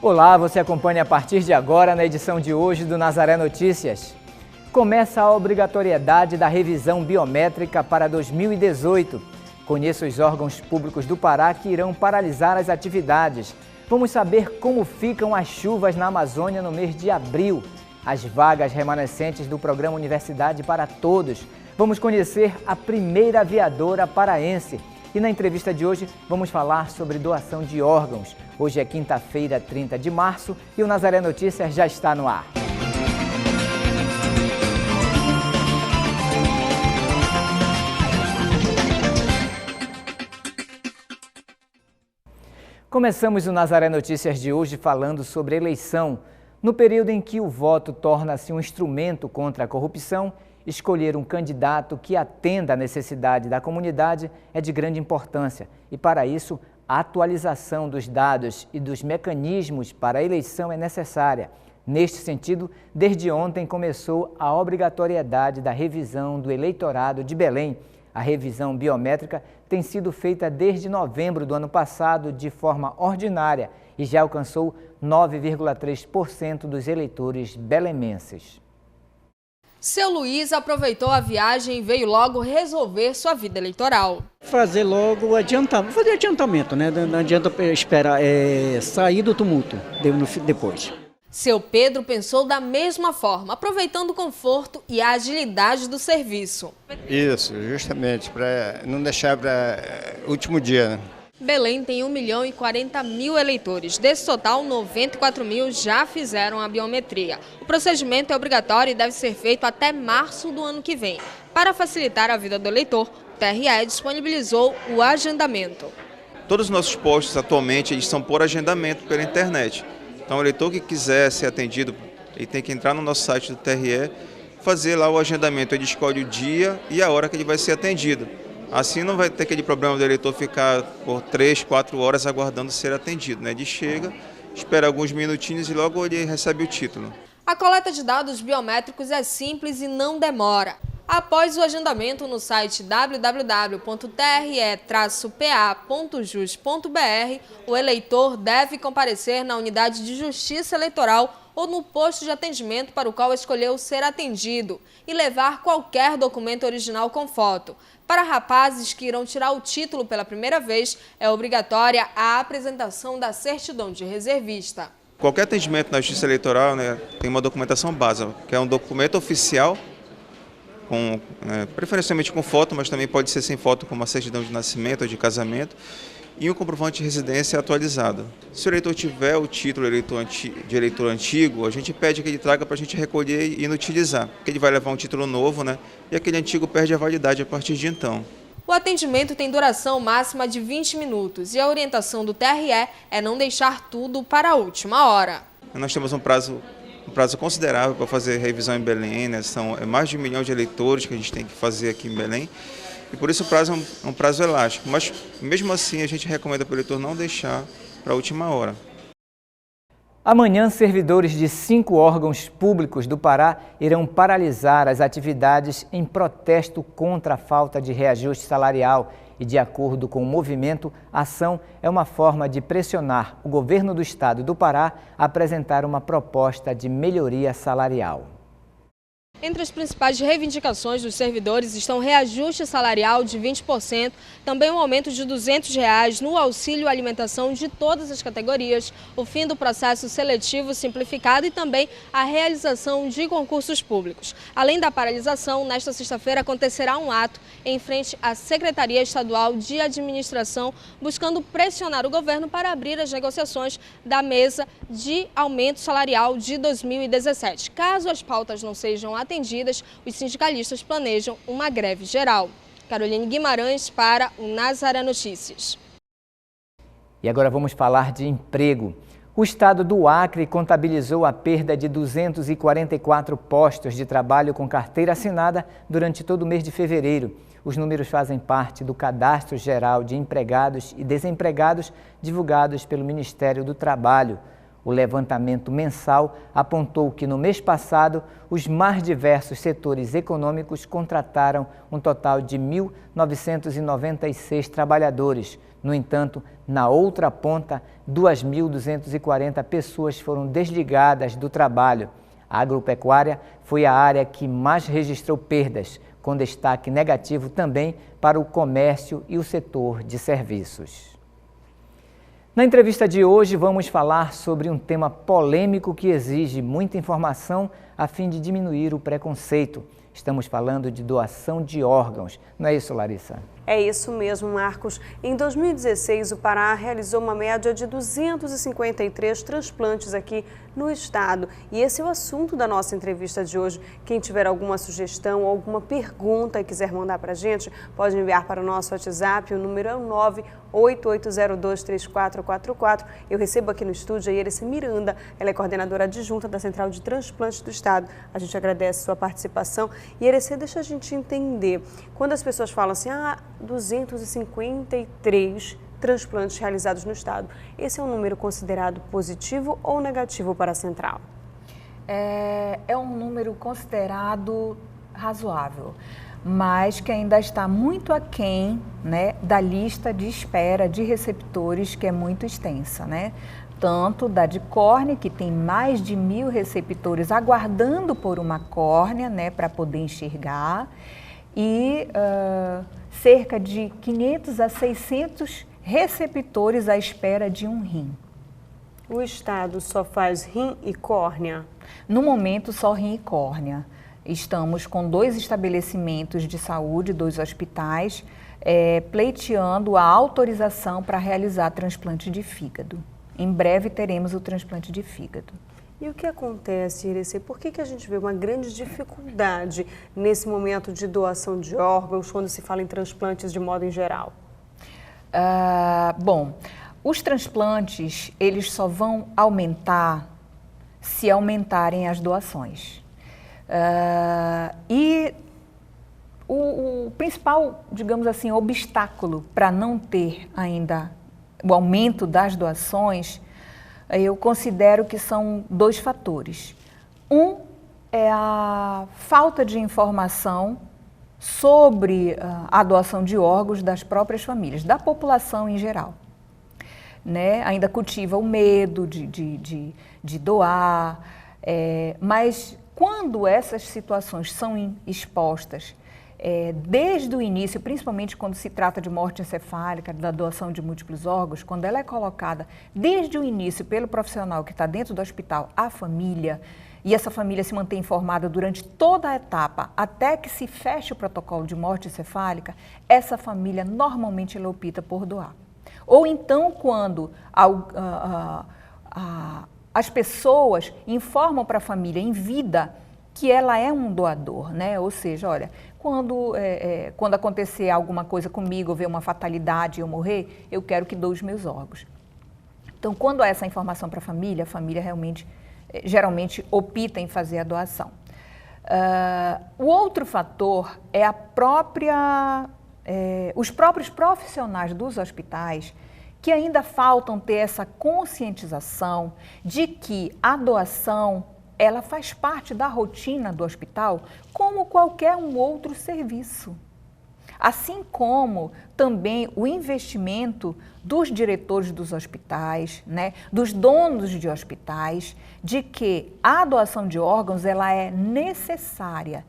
Olá, você acompanha a partir de agora na edição de hoje do Nazaré Notícias. Começa a obrigatoriedade da revisão biométrica para 2018. Conheça os órgãos públicos do Pará que irão paralisar as atividades. Vamos saber como ficam as chuvas na Amazônia no mês de abril. As vagas remanescentes do programa Universidade para Todos. Vamos conhecer a primeira aviadora paraense. E na entrevista de hoje vamos falar sobre doação de órgãos. Hoje é quinta-feira, 30 de março e o Nazaré Notícias já está no ar. Começamos o Nazaré Notícias de hoje falando sobre eleição. No período em que o voto torna-se um instrumento contra a corrupção, escolher um candidato que atenda à necessidade da comunidade é de grande importância e, para isso, a atualização dos dados e dos mecanismos para a eleição é necessária. Neste sentido, desde ontem começou a obrigatoriedade da revisão do eleitorado de Belém. A revisão biométrica tem sido feita desde novembro do ano passado de forma ordinária e já alcançou 9,3% dos eleitores belemenses. Seu Luiz aproveitou a viagem e veio logo resolver sua vida eleitoral. Fazer logo fazer adiantamento, né? Não adianta esperar sair do tumulto depois. Seu Pedro pensou da mesma forma, aproveitando o conforto e a agilidade do serviço. Isso, justamente, para não deixar para último dia, né? Belém tem 1.040.000 eleitores. Desse total, 94 mil já fizeram a biometria. O procedimento é obrigatório e deve ser feito até março do ano que vem. Para facilitar a vida do eleitor, o TRE disponibilizou o agendamento. Todos os nossos postos atualmente eles são por agendamento pela internet. Então o eleitor que quiser ser atendido, ele tem que entrar no nosso site do TRE, fazer lá o agendamento. Ele escolhe o dia e a hora que ele vai ser atendido. Assim não vai ter aquele problema do eleitor ficar por 3, 4 horas aguardando ser atendido, né? Ele chega, espera alguns minutinhos e logo ele recebe o título. A coleta de dados biométricos é simples e não demora. Após o agendamento no site www.tre-pa.jus.br, o eleitor deve comparecer na unidade de justiça eleitoral ou no posto de atendimento para o qual escolheu ser atendido e levar qualquer documento original com foto. Para rapazes que irão tirar o título pela primeira vez, é obrigatória a apresentação da certidão de reservista. Qualquer atendimento na Justiça Eleitoral, né, tem uma documentação básica, que é um documento oficial, preferencialmente com foto, mas também pode ser sem foto, como a certidão de nascimento ou de casamento, e um comprovante de residência atualizado. Se o eleitor tiver o título de eleitor antigo, a gente pede que ele traga para a gente recolher e inutilizar, porque ele vai levar um título novo, né? E aquele antigo perde a validade a partir de então. O atendimento tem duração máxima de 20 minutos e a orientação do TRE é não deixar tudo para a última hora. Nós temos um prazo considerável para fazer revisão em Belém, né? São mais de 1 milhão de eleitores que a gente tem que fazer aqui em Belém. E por isso o prazo é um prazo elástico, mas mesmo assim a gente recomenda para o eleitor não deixar para a última hora. Amanhã, servidores de 5 órgãos públicos do Pará irão paralisar as atividades em protesto contra a falta de reajuste salarial. E, de acordo com o movimento, a ação é uma forma de pressionar o governo do estado do Pará a apresentar uma proposta de melhoria salarial. Entre as principais reivindicações dos servidores estão reajuste salarial de 20%, também um aumento de R$ 200 no auxílio alimentação de todas as categorias, o fim do processo seletivo simplificado e também a realização de concursos públicos. Além da paralisação, nesta sexta-feira acontecerá um ato em frente à Secretaria Estadual de Administração, buscando pressionar o governo para abrir as negociações da mesa de aumento salarial de 2017. Caso as pautas não sejam atendidas, os sindicalistas planejam uma greve geral. Caroline Guimarães para o Nazaré Notícias. E agora vamos falar de emprego. O estado do Acre contabilizou a perda de 244 postos de trabalho com carteira assinada durante todo o mês de fevereiro. Os números fazem parte do Cadastro Geral de Empregados e Desempregados divulgados pelo Ministério do Trabalho. O levantamento mensal apontou que no mês passado, os mais diversos setores econômicos contrataram um total de 1.996 trabalhadores. No entanto, na outra ponta, 2.240 pessoas foram desligadas do trabalho. A agropecuária foi a área que mais registrou perdas, com destaque negativo também para o comércio e o setor de serviços. Na entrevista de hoje, vamos falar sobre um tema polêmico que exige muita informação a fim de diminuir o preconceito. Estamos falando de doação de órgãos. Não é isso, Larissa? É isso mesmo, Marcos. Em 2016, o Pará realizou uma média de 253 transplantes aqui no estado. E esse é o assunto da nossa entrevista de hoje. Quem tiver alguma sugestão ou alguma pergunta e quiser mandar para a gente, pode enviar para o nosso WhatsApp. O número é 988023444. Eu recebo aqui no estúdio a Irecê Miranda. Ela é coordenadora adjunta da Central de Transplantes do Estado. A gente agradece a sua participação. E Irecê, deixa a gente entender. Quando as pessoas falam assim, 253 transplantes realizados no estado. Esse é um número considerado positivo ou negativo para a central? É um número considerado razoável, mas que ainda está muito aquém, né, da lista de espera de receptores, que é muito extensa, né? Tanto da de córnea, que tem mais de 1.000 receptores aguardando por uma córnea, né, para poder enxergar, e cerca de 500 a 600 receptores à espera de um rim. O estado só faz rim e córnea? No momento, só rim e córnea. Estamos com 2 estabelecimentos de saúde, 2 hospitais, pleiteando a autorização para realizar transplante de fígado. Em breve teremos o transplante de fígado. E o que acontece, Irecê? Por que a gente vê uma grande dificuldade nesse momento de doação de órgãos, quando se fala em transplantes de modo em geral? Bom, os transplantes, eles só vão aumentar se aumentarem as doações. E o principal, digamos assim, obstáculo para não ter ainda o aumento das doações, eu considero que são 2 fatores. Um é a falta de informação sobre a doação de órgãos das próprias famílias, da população em geral. Né? Ainda cultiva o medo de doar, mas quando essas situações são expostas desde o início, principalmente quando se trata de morte encefálica, da doação de múltiplos órgãos, quando ela é colocada desde o início pelo profissional que está dentro do hospital, à família, e essa família se mantém informada durante toda a etapa, até que se feche o protocolo de morte encefálica, essa família normalmente ela opta por doar. Ou então, quando as pessoas informam para a família em vida que ela é um doador, né? Ou seja, olha, quando acontecer alguma coisa comigo, ver uma fatalidade e eu morrer, eu quero que doe os meus órgãos. Então, quando há essa informação para a família realmente, geralmente, opta em fazer a doação. O outro fator é os próprios profissionais dos hospitais que ainda faltam ter essa conscientização de que a doação ela faz parte da rotina do hospital como qualquer um outro serviço. Assim como também o investimento dos diretores dos hospitais, né, dos donos de hospitais, de que a doação de órgãos ela é necessária.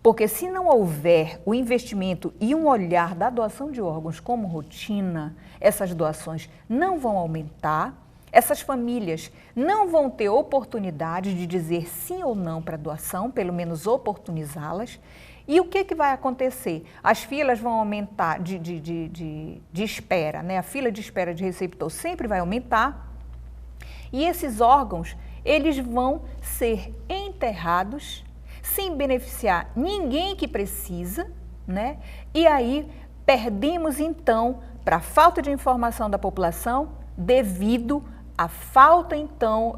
Porque se não houver o investimento e um olhar da doação de órgãos como rotina, essas doações não vão aumentar, essas famílias não vão ter oportunidade de dizer sim ou não para a doação, pelo menos oportunizá-las. E o que vai acontecer? As filas vão aumentar de espera, né? A fila de espera de receptor sempre vai aumentar. E esses órgãos, eles vão ser enterrados sem beneficiar ninguém que precisa, né? E aí perdemos então para a falta de informação da população devido à falta então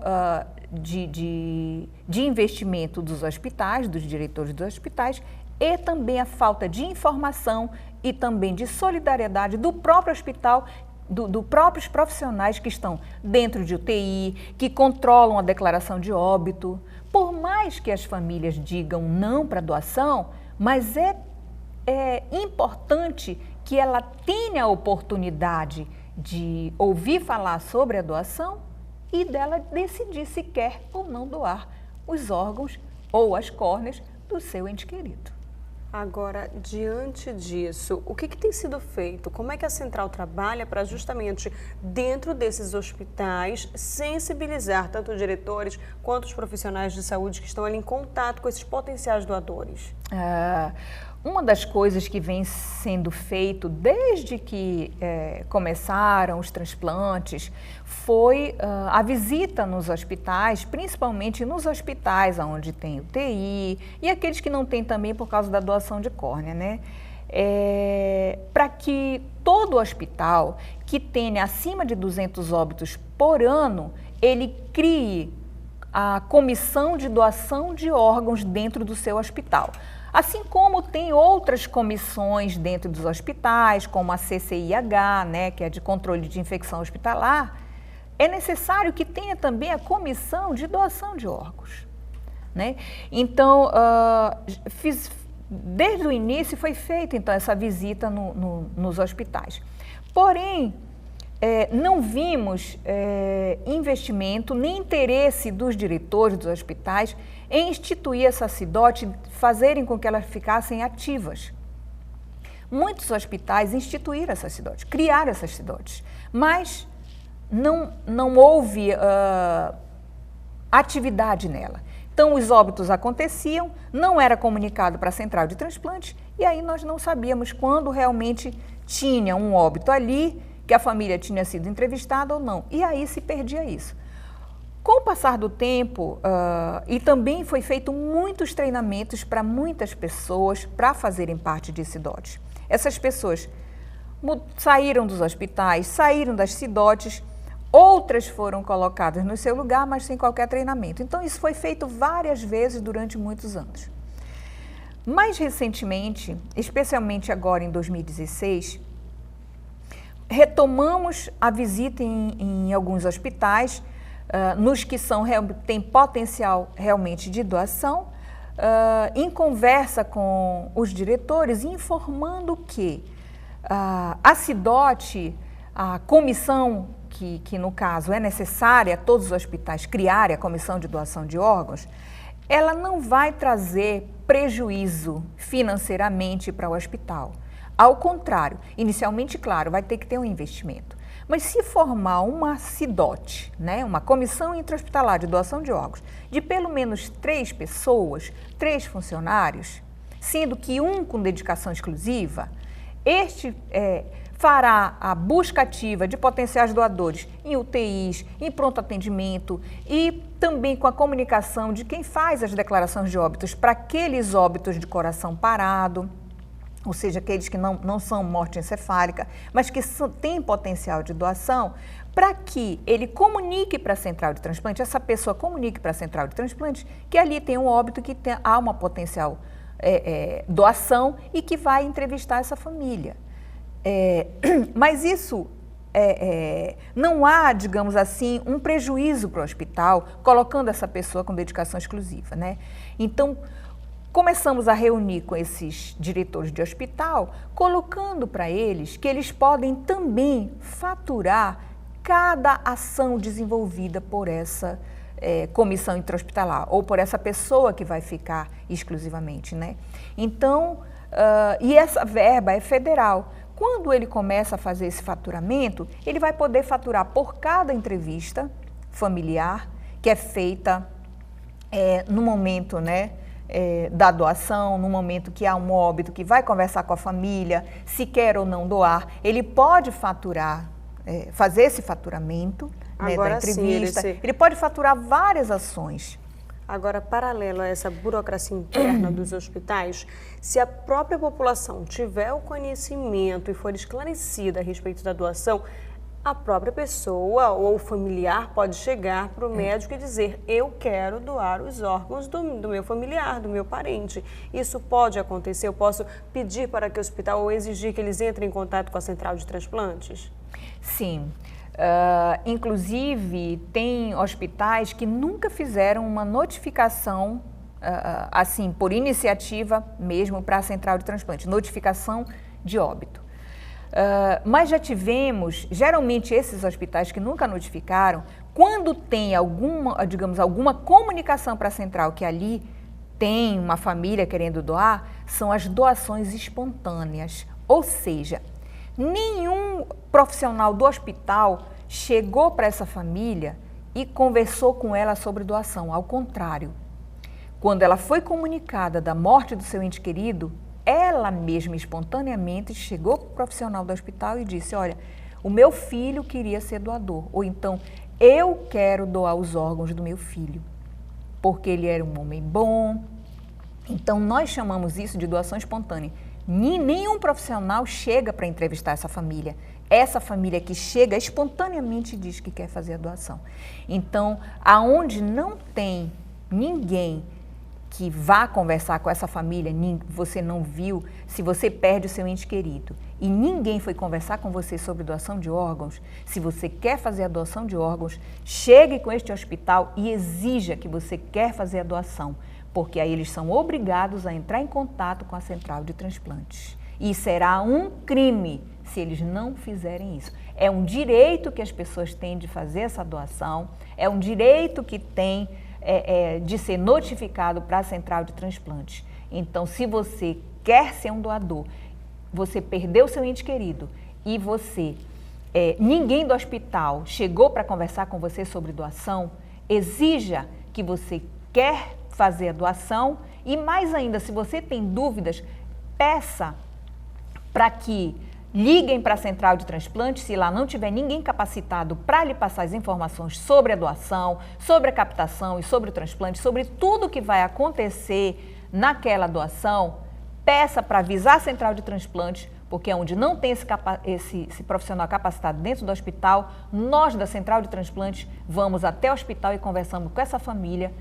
de investimento dos hospitais, dos diretores dos hospitais e também a falta de informação e também de solidariedade do próprio hospital dos próprios profissionais que estão dentro de UTI, que controlam a declaração de óbito. Por mais que as famílias digam não para a doação, mas é importante que ela tenha a oportunidade de ouvir falar sobre a doação e dela decidir se quer ou não doar os órgãos ou as córneas do seu ente querido. Agora, diante disso, o que tem sido feito? Como é que a Central trabalha para justamente dentro desses hospitais sensibilizar tanto os diretores quanto os profissionais de saúde que estão ali em contato com esses potenciais doadores? Uma das coisas que vem sendo feito desde que começaram os transplantes foi a visita nos hospitais, principalmente nos hospitais onde tem UTI e aqueles que não têm também por causa da doação de córnea, né? Para que todo hospital que tenha acima de 200 óbitos por ano, ele crie a comissão de doação de órgãos dentro do seu hospital. Assim como tem outras comissões dentro dos hospitais, como a CCIH, né, que é de controle de infecção hospitalar, é necessário que tenha também a comissão de doação de órgãos, né? Então, desde o início foi feita então essa visita nos hospitais. Porém, não vimos investimento nem interesse dos diretores dos hospitais em instituir essa CIDOT, fazerem com que elas ficassem ativas. Muitos hospitais instituíram essa CIDOT, criaram essas CIDOTs, mas não houve atividade nela. Então, os óbitos aconteciam, não era comunicado para a central de transplante, e aí nós não sabíamos quando realmente tinha um óbito ali, que a família tinha sido entrevistada ou não, e aí se perdia isso. Com o passar do tempo, e também foi feito muitos treinamentos para muitas pessoas para fazerem parte de CIDOTs. Essas pessoas saíram dos hospitais, saíram das CIDOTs, outras foram colocadas no seu lugar, mas sem qualquer treinamento. Então, isso foi feito várias vezes durante muitos anos. Mais recentemente, especialmente agora em 2016, retomamos a visita em alguns hospitais, nos que têm potencial realmente de doação, em conversa com os diretores, informando que a CIDOT, a comissão que no caso é necessária, todos os hospitais criarem a comissão de doação de órgãos, ela não vai trazer prejuízo financeiramente para o hospital. Ao contrário, inicialmente, claro, vai ter que ter um investimento. Mas se formar uma CIDOT, né, uma comissão intra-hospitalar de doação de órgãos, de pelo menos 3 pessoas, 3 funcionários, sendo que um com dedicação exclusiva, este fará a busca ativa de potenciais doadores em UTIs, em pronto atendimento e também com a comunicação de quem faz as declarações de óbitos para aqueles óbitos de coração parado, ou seja, aqueles que não são morte encefálica, mas que têm potencial de doação, para que ele comunique para a central de transplante, essa pessoa comunique para a central de transplante que ali tem um óbito, que há uma potencial doação e que vai entrevistar essa família. Mas isso não há, digamos assim, um prejuízo para o hospital colocando essa pessoa com dedicação exclusiva, né? Então, começamos a reunir com esses diretores de hospital, colocando para eles que eles podem também faturar cada ação desenvolvida por essa comissão intra-hospitalar ou por essa pessoa que vai ficar exclusivamente, né? Então, e essa verba é federal. Quando ele começa a fazer esse faturamento, ele vai poder faturar por cada entrevista familiar que é feita no momento, né, da doação, no momento que há um óbito, que vai conversar com a família, se quer ou não doar, ele pode faturar, fazer esse faturamento, né, da entrevista, ele pode faturar várias ações. Agora, paralelo a essa burocracia interna dos hospitais, se a própria população tiver o conhecimento e for esclarecida a respeito da doação, a própria pessoa ou o familiar pode chegar para o médico e dizer: eu quero doar os órgãos do meu familiar, do meu parente. Isso pode acontecer? Eu posso pedir para que o hospital ou exigir que eles entrem em contato com a central de transplantes? Sim. Inclusive, tem hospitais que nunca fizeram uma notificação, assim, por iniciativa mesmo para a central de transplante, notificação de óbito. Mas já tivemos, geralmente esses hospitais que nunca notificaram, quando tem alguma comunicação para a central que ali tem uma família querendo doar, são as doações espontâneas. Ou seja, nenhum profissional do hospital chegou para essa família e conversou com ela sobre doação. Ao contrário, quando ela foi comunicada da morte do seu ente querido, ela mesma espontaneamente chegou para o profissional do hospital e disse: olha, o meu filho queria ser doador, ou então eu quero doar os órgãos do meu filho, porque ele era um homem bom. Então nós chamamos isso de doação espontânea. Nenhum profissional chega para entrevistar essa família. Essa família que chega espontaneamente diz que quer fazer a doação. Então, aonde não tem ninguém que vá conversar com essa família, você não viu, se você perde o seu ente querido e ninguém foi conversar com você sobre doação de órgãos, se você quer fazer a doação de órgãos, chegue com este hospital e exija que você quer fazer a doação, porque aí eles são obrigados a entrar em contato com a central de transplantes. E será um crime se eles não fizerem isso. É um direito que as pessoas têm de fazer essa doação, é um direito que tem de ser notificado para a central de transplantes. Então, se você quer ser um doador, você perdeu seu ente querido e ninguém do hospital chegou para conversar com você sobre doação, exija que você quer fazer a doação e, mais ainda, se você tem dúvidas, peça para que liguem para a central de transplante, se lá não tiver ninguém capacitado para lhe passar as informações sobre a doação, sobre a captação e sobre o transplante, sobre tudo que vai acontecer naquela doação, peça para avisar a central de transplante, porque é onde não tem esse profissional capacitado dentro do hospital, nós da central de transplante vamos até o hospital e conversamos com essa família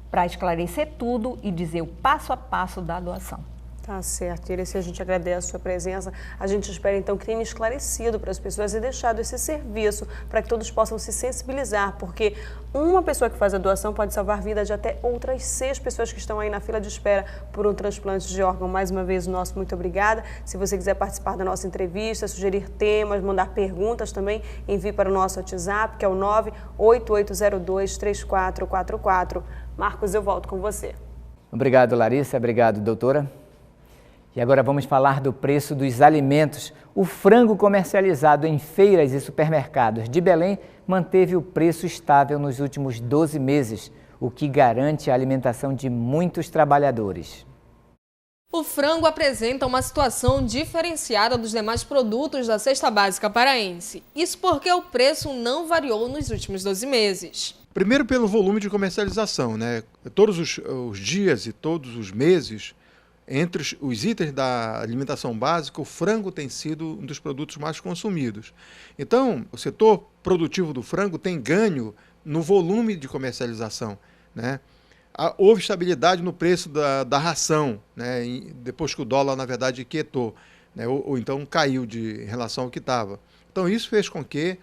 para esclarecer tudo e dizer o passo a passo da doação. Tá certo, Iris, a gente agradece a sua presença. A gente espera então que tenha esclarecido para as pessoas e deixado esse serviço para que todos possam se sensibilizar, porque uma pessoa que faz a doação pode salvar a vida de até outras 6 pessoas que estão aí na fila de espera por um transplante de órgão. Mais uma vez, nosso muito obrigada. Se você quiser participar da nossa entrevista, sugerir temas, mandar perguntas também, envie para o nosso WhatsApp, que é o 988023444. Marcos, eu volto com você. Obrigado, Larissa. Obrigado, doutora. E agora vamos falar do preço dos alimentos. O frango comercializado em feiras e supermercados de Belém manteve o preço estável nos últimos 12 meses, o que garante a alimentação de muitos trabalhadores. O frango apresenta uma situação diferenciada dos demais produtos da cesta básica paraense. Isso porque o preço não variou nos últimos 12 meses. Primeiro pelo volume de comercialização, né? Todos os dias e todos os meses, entre os itens da alimentação básica, o frango tem sido um dos produtos mais consumidos. Então, o setor produtivo do frango tem ganho no volume de comercialização, né? Houve estabilidade no preço da ração, né? Depois que o dólar, na verdade, quietou, né? ou então caiu em relação ao que estava. Então, isso fez com que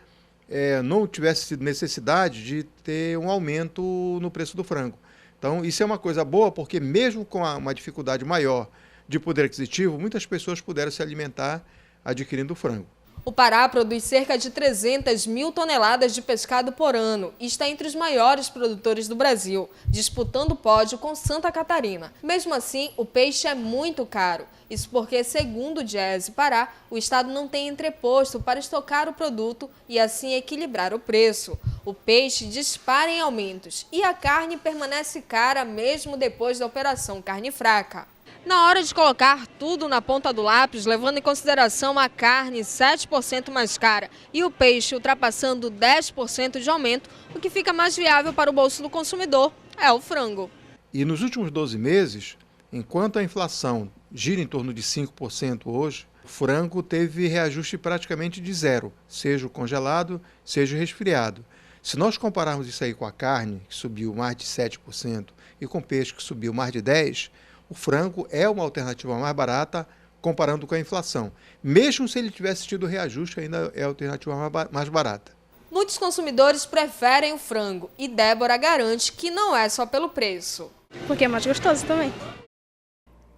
não tivesse necessidade de ter um aumento no preço do frango. Então, isso é uma coisa boa, porque mesmo com uma dificuldade maior de poder aquisitivo, muitas pessoas puderam se alimentar adquirindo frango. O Pará produz cerca de 300 mil toneladas de pescado por ano e está entre os maiores produtores do Brasil, disputando o pódio com Santa Catarina. Mesmo assim, o peixe é muito caro. Isso porque, segundo o Diese Pará, o estado não tem entreposto para estocar o produto e assim equilibrar o preço. O peixe dispara em aumentos e a carne permanece cara mesmo depois da operação carne fraca. Na hora de colocar tudo na ponta do lápis, levando em consideração a carne 7% mais cara e o peixe ultrapassando 10% de aumento, o que fica mais viável para o bolso do consumidor é o frango. E nos últimos 12 meses, enquanto a inflação gira em torno de 5% hoje, o frango teve reajuste praticamente de zero, seja o congelado, seja o resfriado. Se nós compararmos isso aí com a carne, que subiu mais de 7%, e com o peixe, que subiu mais de 10%, o frango é uma alternativa mais barata comparando com a inflação. Mesmo se ele tivesse tido reajuste, ainda é a alternativa mais barata. Muitos consumidores preferem o frango e Débora garante que não é só pelo preço. Porque é mais gostoso também.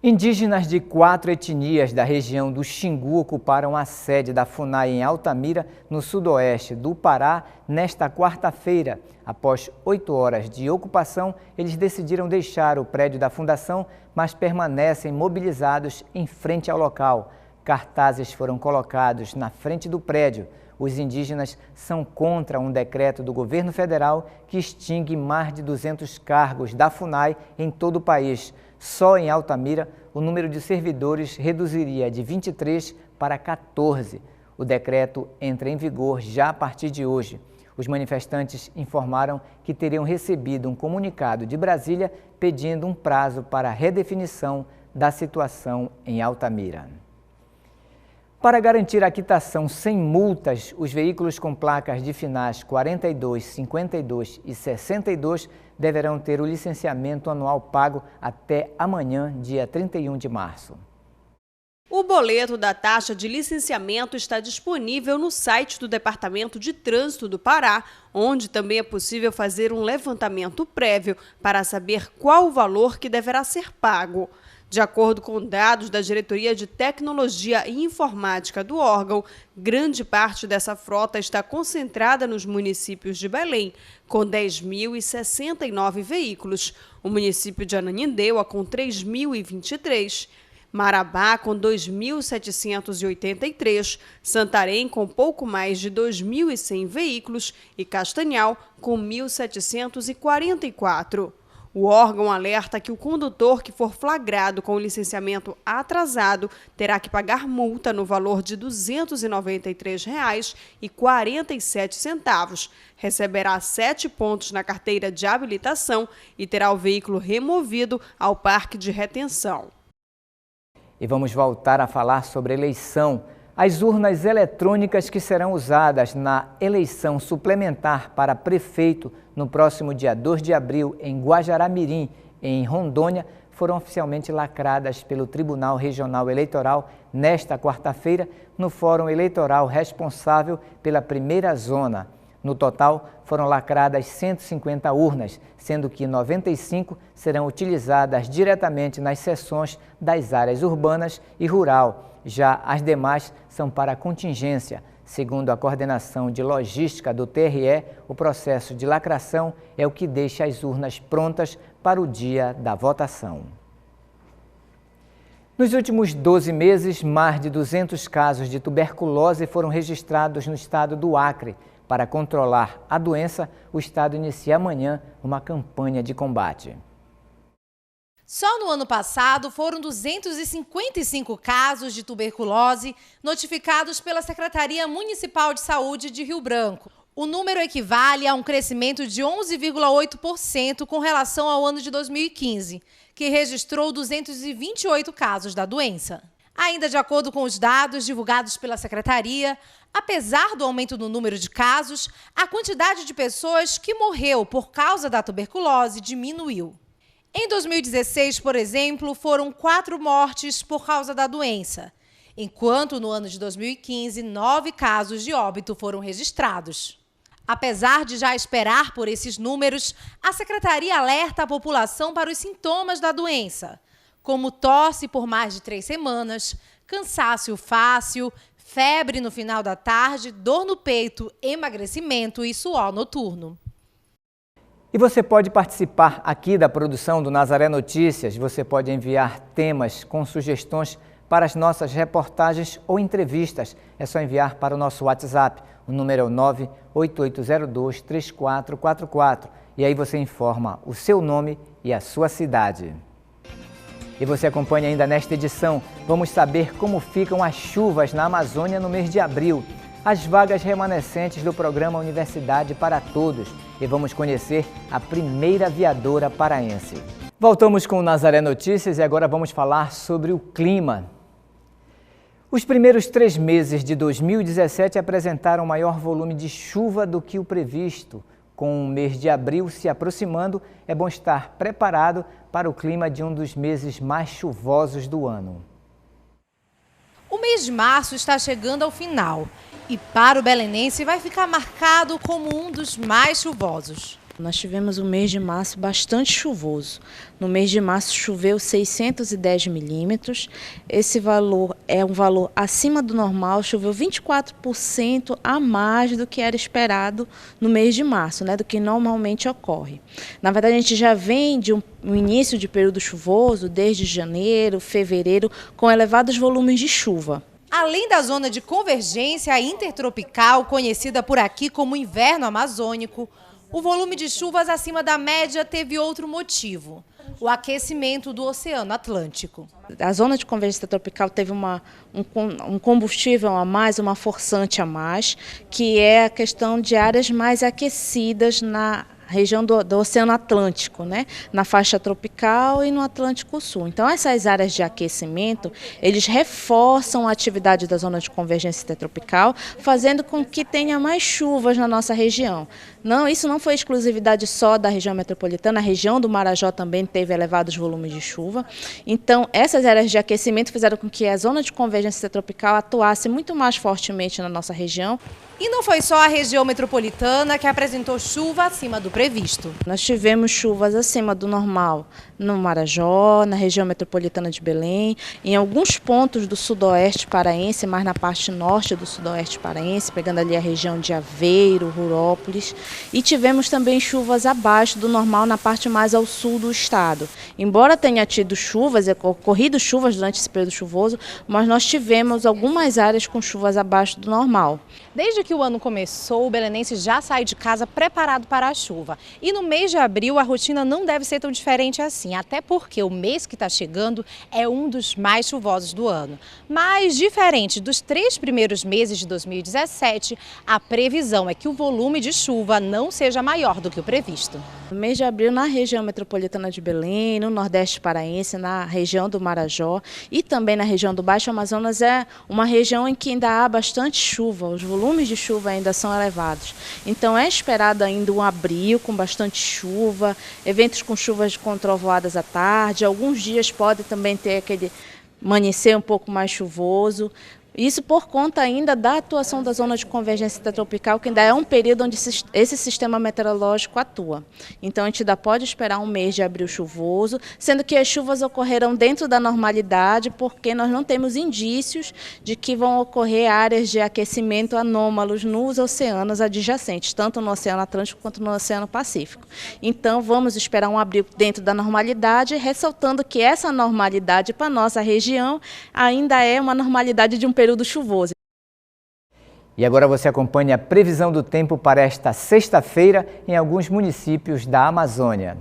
Indígenas de 4 etnias da região do Xingu ocuparam a sede da FUNAI em Altamira, no sudoeste do Pará, nesta quarta-feira. Após 8 horas de ocupação, eles decidiram deixar o prédio da fundação, mas permanecem mobilizados em frente ao local. Cartazes foram colocados na frente do prédio. Os indígenas são contra um decreto do governo federal que extingue mais de 200 cargos da FUNAI em todo o país. Só em Altamira, o número de servidores reduziria de 23 para 14. O decreto entra em vigor já a partir de hoje. Os manifestantes informaram que teriam recebido um comunicado de Brasília pedindo um prazo para a redefinição da situação em Altamira. Para garantir a quitação sem multas, os veículos com placas de finais 42, 52 e 62 deverão ter o licenciamento anual pago até amanhã, dia 31 de março. O boleto da taxa de licenciamento está disponível no site do Departamento de Trânsito do Pará, onde também é possível fazer um levantamento prévio para saber qual o valor que deverá ser pago. De acordo com dados da Diretoria de Tecnologia e Informática do órgão, grande parte dessa frota está concentrada nos municípios de Belém, com 10.069 veículos, o município de Ananindeua com 3.023, Marabá com 2.783, Santarém com pouco mais de 2.100 veículos e Castanhal com 1.744. O órgão alerta que o condutor que for flagrado com o licenciamento atrasado terá que pagar multa no valor de R$ 293,47, receberá 7 pontos na carteira de habilitação e terá o veículo removido ao parque de retenção. E vamos voltar a falar sobre eleição. As urnas eletrônicas que serão usadas na eleição suplementar para prefeito no próximo dia 2 de abril em Guajará-Mirim, em Rondônia, foram oficialmente lacradas pelo Tribunal Regional Eleitoral nesta quarta-feira, no Fórum Eleitoral responsável pela primeira zona. No total, foram lacradas 150 urnas, sendo que 95 serão utilizadas diretamente nas seções das áreas urbanas e rural. Já as demais são para contingência. Segundo a coordenação de logística do TRE, o processo de lacração é o que deixa as urnas prontas para o dia da votação. Nos últimos 12 meses, mais de 200 casos de tuberculose foram registrados no estado do Acre. Para controlar a doença, o estado inicia amanhã uma campanha de combate. Só no ano passado foram 255 casos de tuberculose notificados pela Secretaria Municipal de Saúde de Rio Branco. O número equivale a um crescimento de 11,8% com relação ao ano de 2015, que registrou 228 casos da doença. Ainda de acordo com os dados divulgados pela Secretaria, apesar do aumento no número de casos, a quantidade de pessoas que morreu por causa da tuberculose diminuiu. Em 2016, por exemplo, foram 4 mortes por causa da doença, enquanto no ano de 2015, 9 casos de óbito foram registrados. Apesar de já esperar por esses números, a Secretaria alerta a população para os sintomas da doença, como tosse por mais de 3 semanas, cansaço fácil, febre no final da tarde, dor no peito, emagrecimento e suor noturno. E você pode participar aqui da produção do Nazaré Notícias. Você pode enviar temas com sugestões para as nossas reportagens ou entrevistas. É só enviar para o nosso WhatsApp. O número é o 98802-3444. E aí você informa o seu nome e a sua cidade. E você acompanha ainda nesta edição. Vamos saber como ficam as chuvas na Amazônia no mês de abril. As vagas remanescentes do programa Universidade para Todos. E vamos conhecer a primeira aviadora paraense. Voltamos com o Nazaré Notícias e agora vamos falar sobre o clima. Os primeiros 3 meses de 2017 apresentaram maior volume de chuva do que o previsto. Com o mês de abril se aproximando, é bom estar preparado para o clima de um dos meses mais chuvosos do ano. mês de março está chegando ao final e para o belenense vai ficar marcado como um dos mais chuvosos. Nós tivemos um mês de março bastante chuvoso. No mês de março choveu 610 milímetros. Esse valor é um valor acima do normal, choveu 24% a mais do que era esperado no mês de março, né, do que normalmente ocorre. Na verdade, a gente já vem de um início de período chuvoso, desde janeiro, fevereiro, com elevados volumes de chuva. Além da zona de convergência intertropical, conhecida por aqui como inverno amazônico, o volume de chuvas acima da média teve outro motivo: o aquecimento do Oceano Atlântico. A zona de convergência tropical teve um combustível a mais, uma forçante a mais, que é a questão de áreas mais aquecidas na região do Oceano Atlântico, né? Na faixa tropical e no Atlântico Sul. Então, essas áreas de aquecimento, eles reforçam a atividade da zona de convergência intertropical, fazendo com que tenha mais chuvas na nossa região. Não, isso não foi exclusividade só da região metropolitana, a região do Marajó também teve elevados volumes de chuva. Então, essas áreas de aquecimento fizeram com que a zona de convergência intertropical atuasse muito mais fortemente na nossa região. E não foi só a região metropolitana que apresentou chuva acima do previsto. Nós tivemos chuvas acima do normal no Marajó, na região metropolitana de Belém, em alguns pontos do sudoeste paraense, mais na parte norte do sudoeste paraense, pegando ali a região de Aveiro, Rurópolis. E tivemos também chuvas abaixo do normal na parte mais ao sul do estado. Embora tenha tido chuvas, ocorrido chuvas durante esse período chuvoso, mas nós tivemos algumas áreas com chuvas abaixo do normal. Desde que o ano começou, o belenense já sai de casa preparado para a chuva. E no mês de abril a rotina não deve ser tão diferente assim, até porque o mês que está chegando é um dos mais chuvosos do ano. Mas, diferente dos 3 primeiros meses de 2017, a previsão é que o volume de chuva não seja maior do que o previsto. No mês de abril, na região metropolitana de Belém, no Nordeste paraense, na região do Marajó e também na região do Baixo Amazonas, é uma região em que ainda há bastante chuva, os volumes de chuva ainda são elevados. Então é esperado ainda um abril com bastante chuva, eventos com chuvas com trovoadas à tarde, alguns dias pode também ter aquele amanhecer um pouco mais chuvoso. Isso por conta ainda da atuação da zona de convergência intertropical, que ainda é um período onde esse sistema meteorológico atua. Então a gente ainda pode esperar um mês de abril chuvoso, sendo que as chuvas ocorrerão dentro da normalidade, porque nós não temos indícios de que vão ocorrer áreas de aquecimento anômalos nos oceanos adjacentes, tanto no Oceano Atlântico quanto no Oceano Pacífico. Então vamos esperar um abril dentro da normalidade, ressaltando que essa normalidade para a nossa região ainda é uma normalidade de um período chuvoso. E agora você acompanha a previsão do tempo para esta sexta-feira em alguns municípios da Amazônia.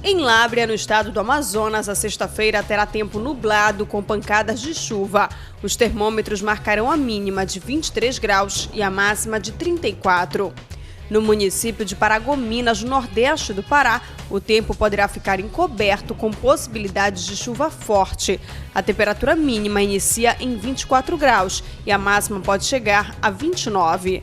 Em Lábrea, no estado do Amazonas, a sexta-feira terá tempo nublado com pancadas de chuva. Os termômetros marcarão a mínima de 23 graus e a máxima de 34. No município de Paragominas, no nordeste do Pará, o tempo poderá ficar encoberto com possibilidades de chuva forte. A temperatura mínima inicia em 24 graus e a máxima pode chegar a 29.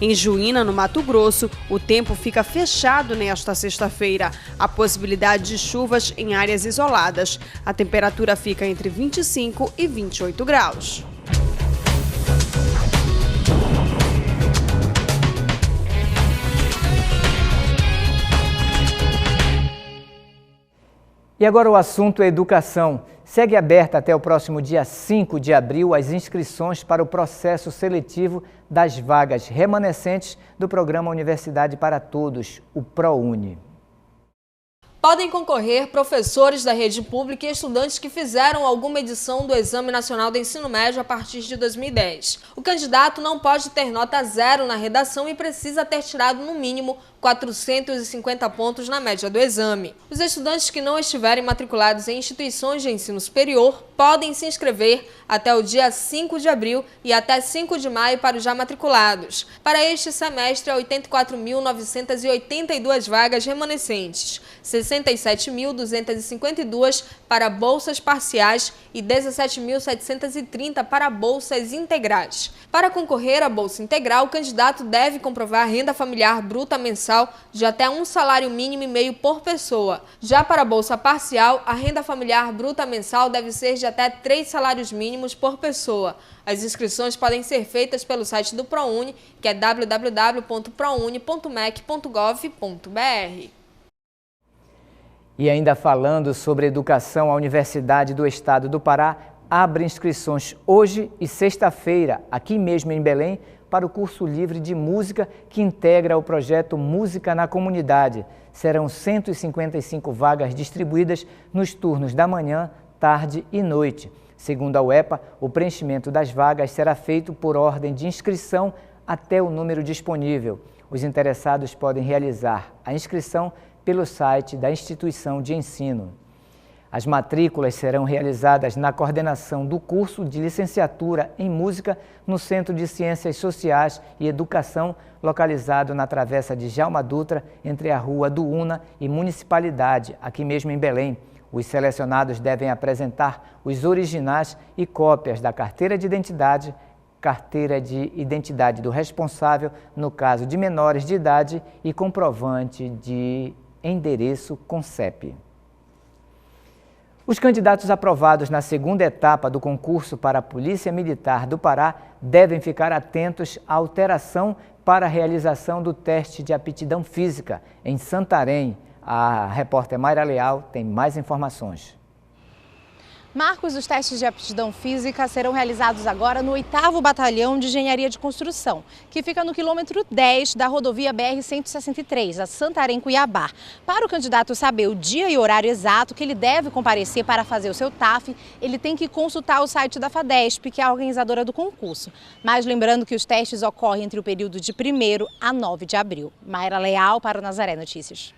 Em Juína, no Mato Grosso, o tempo fica fechado nesta sexta-feira. Há possibilidade de chuvas em áreas isoladas. A temperatura fica entre 25 e 28 graus. E agora o assunto é educação. Segue aberta até o próximo dia 5 de abril as inscrições para o processo seletivo das vagas remanescentes do Programa Universidade para Todos, o ProUni. Podem concorrer professores da rede pública e estudantes que fizeram alguma edição do Exame Nacional do Ensino Médio a partir de 2010. O candidato não pode ter nota 0 na redação e precisa ter tirado, no mínimo, 450 pontos na média do exame. Os estudantes que não estiverem matriculados em instituições de ensino superior podem se inscrever até o dia 5 de abril e até 5 de maio para os já matriculados. Para este semestre, há 84.982 vagas remanescentes. 67.252 para bolsas parciais e 17.730 para bolsas integrais. Para concorrer à bolsa integral, o candidato deve comprovar a renda familiar bruta mensal de até um salário mínimo e meio por pessoa. Já para a bolsa parcial, a renda familiar bruta mensal deve ser de até 3 salários mínimos por pessoa. As inscrições podem ser feitas pelo site do ProUni, que é www.prouni.mec.gov.br. E ainda falando sobre educação, a Universidade do Estado do Pará abre inscrições hoje e sexta-feira, aqui mesmo em Belém, para o curso livre de música que integra o projeto Música na Comunidade. Serão 155 vagas distribuídas nos turnos da manhã, tarde e noite. Segundo a UEPA, o preenchimento das vagas será feito por ordem de inscrição até o número disponível. Os interessados podem realizar a inscrição pelo site da instituição de ensino. As matrículas serão realizadas na coordenação do curso de licenciatura em música no Centro de Ciências Sociais e Educação, localizado na Travessa de Djalma Dutra, entre a Rua do Una e Municipalidade, aqui mesmo em Belém. Os selecionados devem apresentar os originais e cópias da carteira de identidade do responsável, no caso de menores de idade, e comprovante de endereço com CEP. Os candidatos aprovados na segunda etapa do concurso para a Polícia Militar do Pará devem ficar atentos à alteração para a realização do teste de aptidão física em Santarém. A repórter Mayra Leal tem mais informações. Marcos, os testes de aptidão física serão realizados agora no 8º Batalhão de Engenharia de Construção, que fica no quilômetro 10 da rodovia BR-163, a Santarém-Cuiabá. Para o candidato saber o dia e horário exato que ele deve comparecer para fazer o seu TAF, ele tem que consultar o site da FADESP, que é a organizadora do concurso. Mas lembrando que os testes ocorrem entre o período de 1º a 9 de abril. Mayra Leal para o Nazaré Notícias.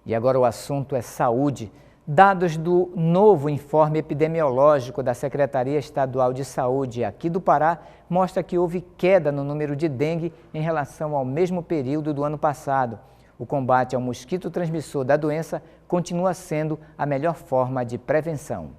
E agora o assunto é saúde. Dados do novo informe epidemiológico da Secretaria Estadual de Saúde aqui do Pará mostra que houve queda no número de dengue em relação ao mesmo período do ano passado. O combate ao mosquito transmissor da doença continua sendo a melhor forma de prevenção.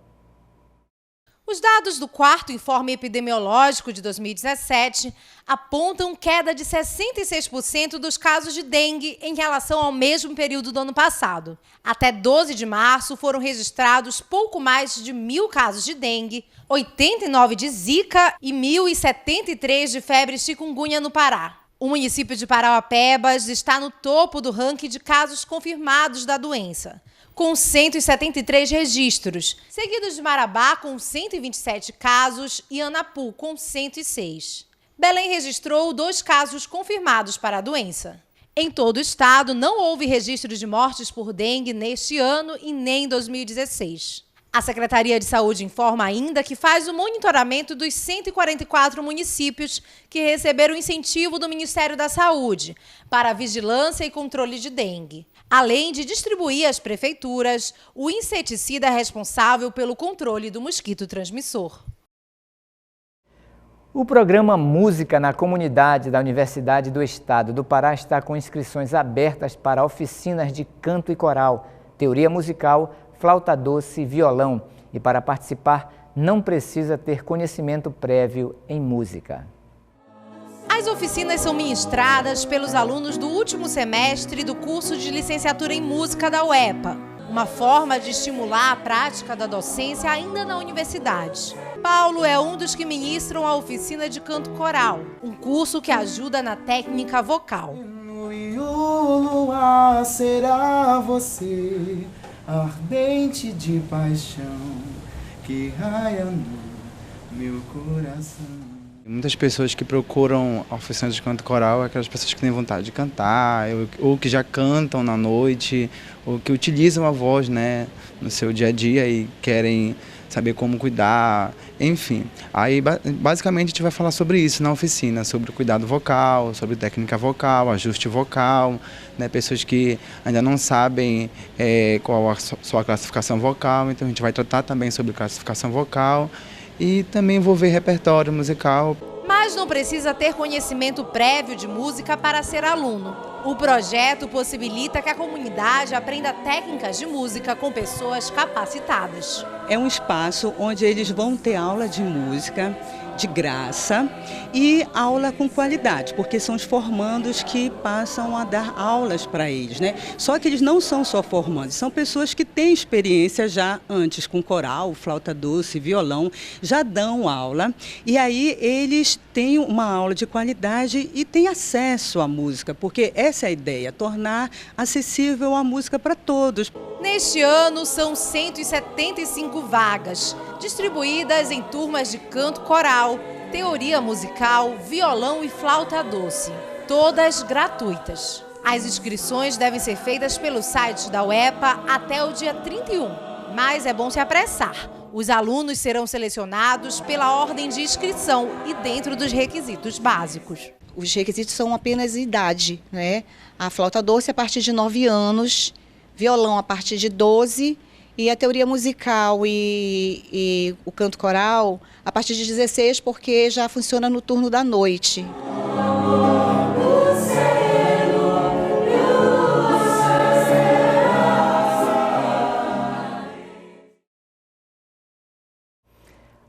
Os dados do 4º Informe Epidemiológico de 2017 apontam queda de 66% dos casos de dengue em relação ao mesmo período do ano passado. Até 12 de março foram registrados pouco mais de 1.000 casos de dengue, 89 de zika e 1.073 de febre chikungunya no Pará. O município de Parauapebas está no topo do ranking de casos confirmados da doença, com 173 registros, seguidos de Marabá, com 127 casos, e Anapu, com 106. Belém registrou 2 casos confirmados para a doença. Em todo o estado, não houve registro de mortes por dengue neste ano e nem em 2016. A Secretaria de Saúde informa ainda que faz o monitoramento dos 144 municípios que receberam incentivo do Ministério da Saúde para a vigilância e controle de dengue, além de distribuir às prefeituras o inseticida responsável pelo controle do mosquito transmissor. O programa Música na Comunidade da Universidade do Estado do Pará está com inscrições abertas para oficinas de canto e coral, teoria musical, flauta doce e violão. E para participar, não precisa ter conhecimento prévio em música. As oficinas são ministradas pelos alunos do último semestre do curso de licenciatura em música da UEPA, uma forma de estimular a prática da docência ainda na universidade. Paulo é um dos que ministram a oficina de canto coral, um curso que ajuda na técnica vocal. E o luar será você, ardente de paixão, que raia no meu coração. Muitas pessoas que procuram a oficina de canto coral é aquelas pessoas que têm vontade de cantar, ou que já cantam na noite, ou que utilizam a voz, né, no seu dia a dia e querem saber como cuidar, enfim. Aí, basicamente, a gente vai falar sobre isso na oficina, sobre o cuidado vocal, sobre técnica vocal, ajuste vocal, né, pessoas que ainda não sabem qual a sua classificação vocal, então a gente vai tratar também sobre classificação vocal e também envolver repertório musical. Mas não precisa ter conhecimento prévio de música para ser aluno. O projeto possibilita que a comunidade aprenda técnicas de música com pessoas capacitadas. É um espaço onde eles vão ter aula de música de graça e aula com qualidade, porque são os formandos que passam a dar aulas para eles, né? Só que eles não são só formandos, são pessoas que têm experiência já antes com coral, flauta doce, violão, já dão aula e aí eles têm uma aula de qualidade e têm acesso à música, porque essa é a ideia, tornar acessível a música para todos. Neste ano são 175 vagas, distribuídas em turmas de canto coral, teoria musical, violão e flauta doce, todas gratuitas. As inscrições devem ser feitas pelo site da UEPA até o dia 31, mas é bom se apressar. Os alunos serão selecionados pela ordem de inscrição e dentro dos requisitos básicos. Os requisitos são apenas idade, né? A flauta doce a partir de 9 anos, violão a partir de 12 e a teoria musical e o canto coral a partir de 16, porque já funciona no turno da noite.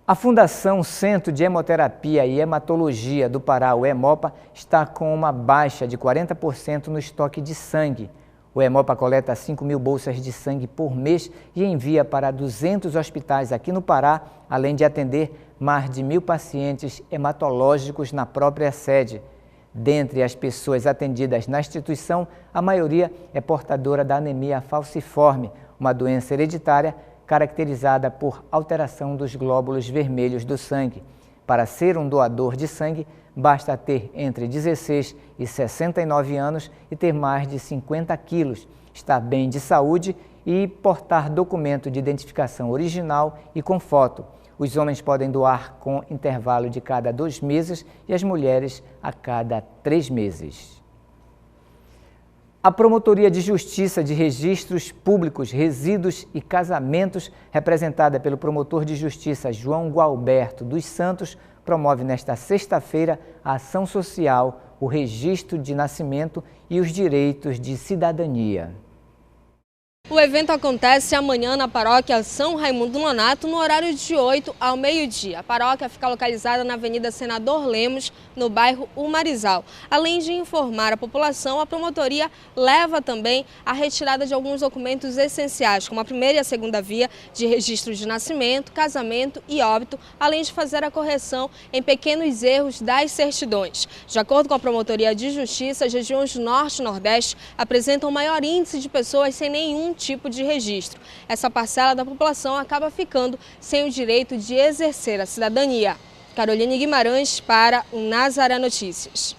A Fundação Centro de Hemoterapia e Hematologia do Pará, o Hemopa, está com uma baixa de 40% no estoque de sangue. O Hemopa coleta 5.000 bolsas de sangue por mês e envia para 200 hospitais aqui no Pará, além de atender mais de 1.000 pacientes hematológicos na própria sede. Dentre as pessoas atendidas na instituição, a maioria é portadora da anemia falciforme, uma doença hereditária caracterizada por alteração dos glóbulos vermelhos do sangue. Para ser um doador de sangue, basta ter entre 16 e 69 anos e ter mais de 50 quilos, estar bem de saúde e portar documento de identificação original e com foto. Os homens podem doar com intervalo de cada 2 meses e as mulheres a cada 3 meses. A Promotoria de Justiça de Registros Públicos, Resíduos e Casamentos, representada pelo promotor de justiça João Gualberto dos Santos, promove nesta sexta-feira a ação social, o registro de nascimento e os direitos de cidadania. O evento acontece amanhã na paróquia São Raimundo Nonato, no horário de 8 ao meio-dia. A paróquia fica localizada na Avenida Senador Lemos, no bairro Umarizal. Além de informar a população, a promotoria leva também a retirada de alguns documentos essenciais, como a primeira e a segunda via de registro de nascimento, casamento e óbito, além de fazer a correção em pequenos erros das certidões. De acordo com a Promotoria de Justiça, as regiões Norte e Nordeste apresentam o maior índice de pessoas sem nenhum tipo de registro. Essa parcela da população acaba ficando sem o direito de exercer a cidadania. Caroline Guimarães para o Nazaré Notícias.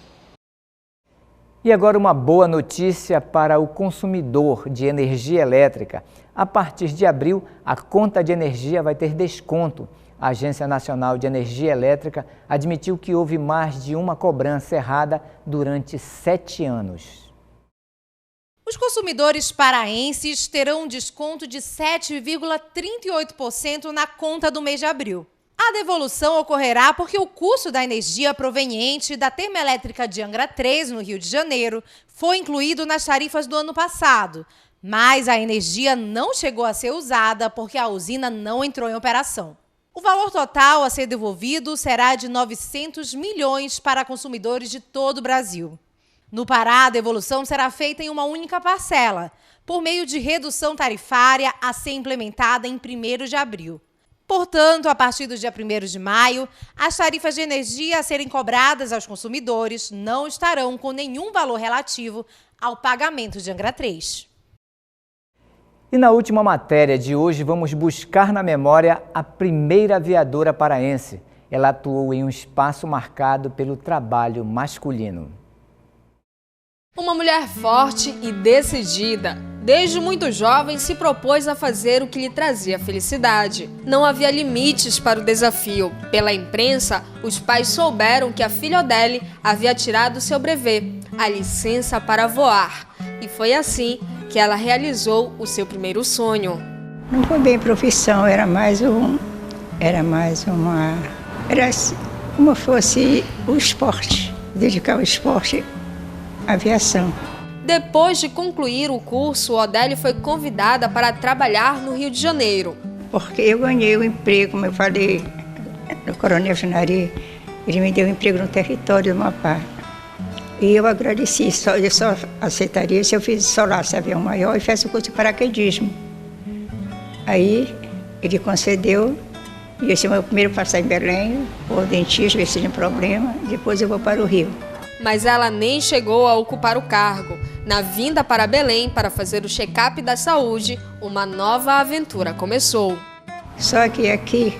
E agora uma boa notícia para o consumidor de energia elétrica. A partir de abril, a conta de energia vai ter desconto. A Agência Nacional de Energia Elétrica admitiu que houve mais de uma cobrança errada durante 7 anos. Os consumidores paraenses terão um desconto de 7,38% na conta do mês de abril. A devolução ocorrerá porque o custo da energia proveniente da termoelétrica de Angra 3, no Rio de Janeiro, foi incluído nas tarifas do ano passado, mas a energia não chegou a ser usada porque a usina não entrou em operação. O valor total a ser devolvido será de 900 milhões para consumidores de todo o Brasil. No Pará, a devolução será feita em uma única parcela, por meio de redução tarifária a ser implementada em 1º de abril. Portanto, a partir do dia 1º de maio, as tarifas de energia a serem cobradas aos consumidores não estarão com nenhum valor relativo ao pagamento de Angra 3. E na última matéria de hoje, vamos buscar na memória a primeira aviadora paraense. Ela atuou em um espaço marcado pelo trabalho masculino. Uma mulher forte e decidida. Desde muito jovem, se propôs a fazer o que lhe trazia felicidade. Não havia limites para o desafio. Pela imprensa, os pais souberam que a filha Odele havia tirado seu brevet, a licença para voar. E foi assim que ela realizou o seu primeiro sonho. Não foi bem profissão, era como fosse o esporte, dedicar o esporte à aviação. Depois de concluir o curso, Odélia foi convidada para trabalhar no Rio de Janeiro. Porque eu ganhei o emprego, como eu falei, no Coronel Junari, ele me deu um emprego no território do Amapá. E eu agradeci, eu só aceitaria se eu solasse avião maior e fizesse o curso de paraquedismo. Aí ele concedeu, e esse é o meu primeiro passar em Belém, vou ao dentista, ver se tem problema, depois eu vou para o Rio. Mas ela nem chegou a ocupar o cargo. Na vinda para Belém para fazer o check-up da saúde, uma nova aventura começou. Só que aqui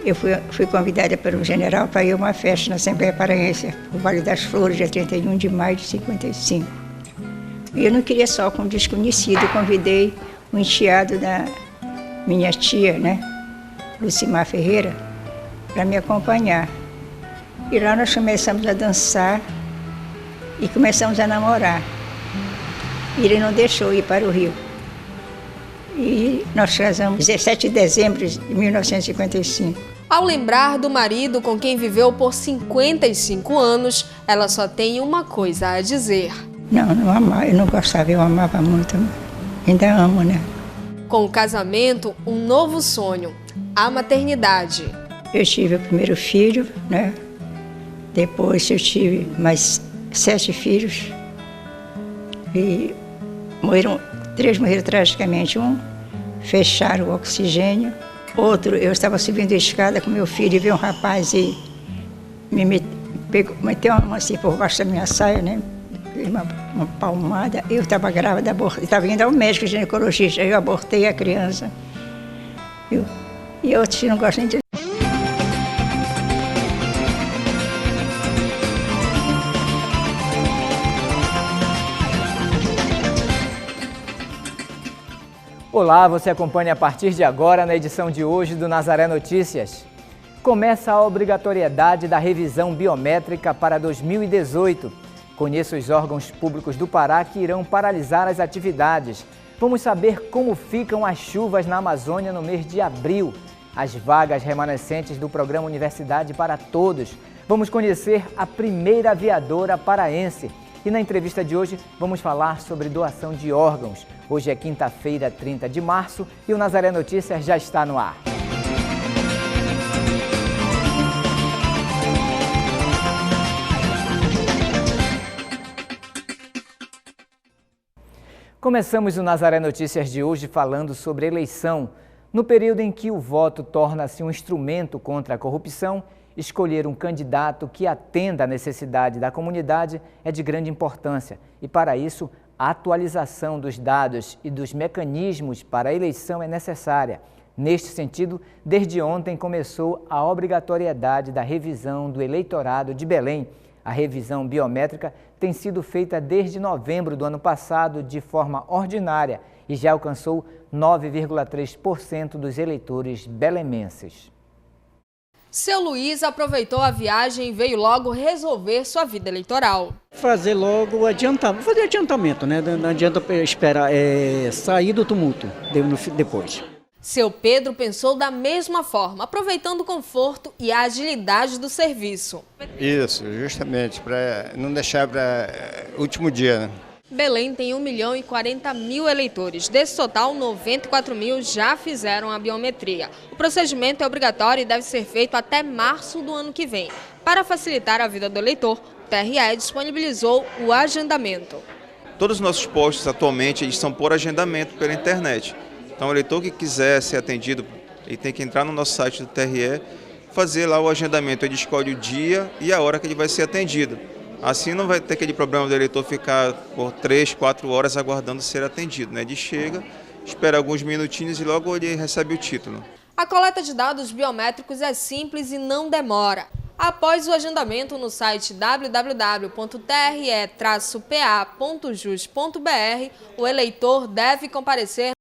eu fui convidada pelo general para ir a uma festa na Assembleia Paraense, o Vale das Flores, dia 31 de maio de 55. E eu não queria só com um desconhecido, eu convidei o enteado da minha tia, né, Lucimar Ferreira, para me acompanhar. E lá nós começamos a dançar e começamos a namorar. E ele não deixou ir para o Rio. E nós casamos 17 de dezembro de 1955. Ao lembrar do marido com quem viveu por 55 anos, ela só tem uma coisa a dizer. Não amava, eu não gostava, eu amava muito. Ainda amo, né? Com o casamento, um novo sonho, a maternidade. Eu tive o primeiro filho, né? Depois eu tive mais 7 filhos. E três morreram tragicamente. Um, fecharam o oxigênio. Outro, eu estava subindo a escada com meu filho e veio um rapaz e meteu uma mão assim por baixo da minha saia, né? Uma palmada. Eu estava grávida, estava indo ao médico ginecologista. Eu abortei a criança. E eu não gosto nem de... Olá, você acompanha a partir de agora na edição de hoje do Nazaré Notícias. Começa a obrigatoriedade da revisão biométrica para 2018. Conheça os órgãos públicos do Pará que irão paralisar as atividades. Vamos saber como ficam as chuvas na Amazônia no mês de abril. As vagas remanescentes do programa Universidade para Todos. Vamos conhecer a primeira aviadora paraense. E na entrevista de hoje vamos falar sobre doação de órgãos. Hoje é quinta-feira, 30 de março, e o Nazaré Notícias já está no ar. Começamos o Nazaré Notícias de hoje falando sobre eleição. No período em que o voto torna-se um instrumento contra a corrupção, escolher um candidato que atenda à necessidade da comunidade é de grande importância e, para isso, a atualização dos dados e dos mecanismos para a eleição é necessária. Neste sentido, desde ontem começou a obrigatoriedade da revisão do eleitorado de Belém. A revisão biométrica tem sido feita desde novembro do ano passado de forma ordinária e já alcançou 9,3% dos eleitores belemenses. Seu Luiz aproveitou a viagem e veio logo resolver sua vida eleitoral. Fazer logo adiantamento, né? Não adianta esperar sair do tumulto depois. Seu Pedro pensou da mesma forma, aproveitando o conforto e a agilidade do serviço. Isso, justamente, para não deixar para último dia, né? Belém tem 1.040.000 eleitores. Desse total, 94.000 já fizeram a biometria. O procedimento é obrigatório e deve ser feito até março do ano que vem. Para facilitar a vida do eleitor, o TRE disponibilizou o agendamento. Todos os nossos postos atualmente eles são por agendamento pela internet. Então o eleitor que quiser ser atendido, ele tem que entrar no nosso site do TRE, fazer lá o agendamento. Ele escolhe o dia e a hora que ele vai ser atendido. Assim não vai ter aquele problema do eleitor ficar por 3, 4 horas aguardando ser atendido, né? Ele chega, espera alguns minutinhos e logo ele recebe o título. A coleta de dados biométricos é simples e não demora. Após o agendamento no site www.tre-pa.jus.br, o eleitor deve comparecer